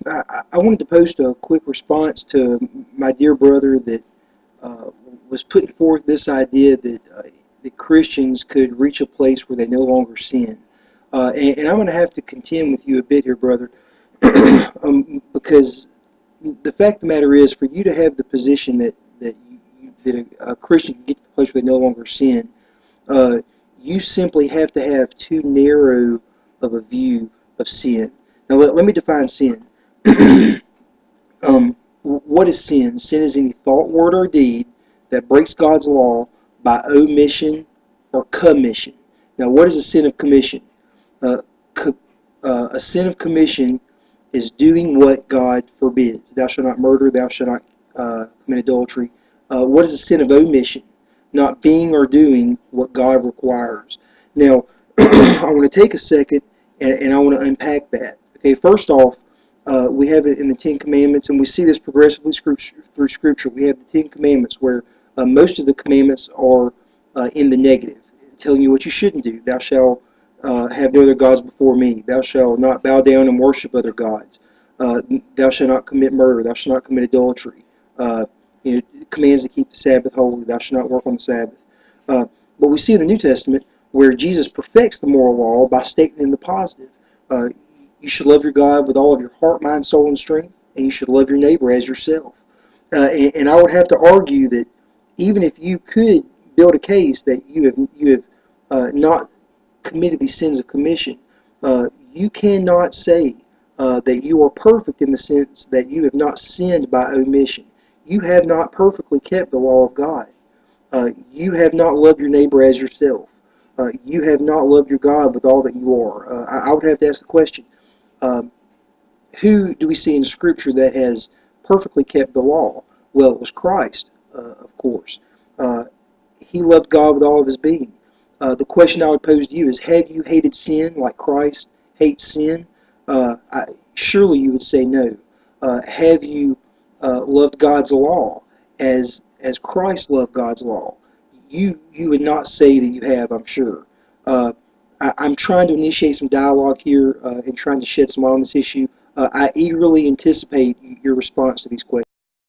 I wanted to post a quick response to my dear brother that was putting forth this idea that Christians could reach a place where they no longer sin. And I'm going to have to contend with you a bit here, brother, because the fact of the matter is, for you to have the position that a Christian can get to the place where they no longer sin, uh, you simply have to have too narrow of a view of sin. Now, let me define sin. What is sin? Sin is any thought, word, or deed that breaks God's law by omission or commission. Now, what is a sin of commission? Uh, co- a sin of commission is doing what God forbids. Thou shalt not murder, thou shalt not commit adultery. What is a sin of omission? Not being or doing what God requires. Now, I want to take a second and I want to unpack that. Okay, first off, we have it in the Ten Commandments, and we see this progressively through Scripture. We have the Ten Commandments where most of the commandments are in the negative, telling you what you shouldn't do. Thou shalt have no other gods before me. Thou shalt not bow down and worship other gods. Thou shalt not commit murder. Thou shalt not commit adultery. Commands to keep the Sabbath holy. Thou shalt not work on the Sabbath. But we see in the New Testament where Jesus perfects the moral law by stating in the positive. Uh, you should love your God with all of your heart, mind, soul, and strength, and you should love your neighbor as yourself. And I would have to argue that even if you could build a case that you have not committed these sins of commission, you cannot say that you are perfect in the sense that you have not sinned by omission. You have not perfectly kept the law of God. You have not loved your neighbor as yourself. You have not loved your God with all that you are. I would have to ask the question, um, who do we see in Scripture that has perfectly kept the law? Well, it was Christ, of course. Uh, he loved God with all of his being. The question I would pose to you is, have you hated sin like Christ hates sin? Surely you would say no. Have you loved God's law as Christ loved God's law? You would not say that you have, I'm sure. I'm trying to initiate some dialogue here and trying to shed some light on this issue. I eagerly anticipate your response to these questions.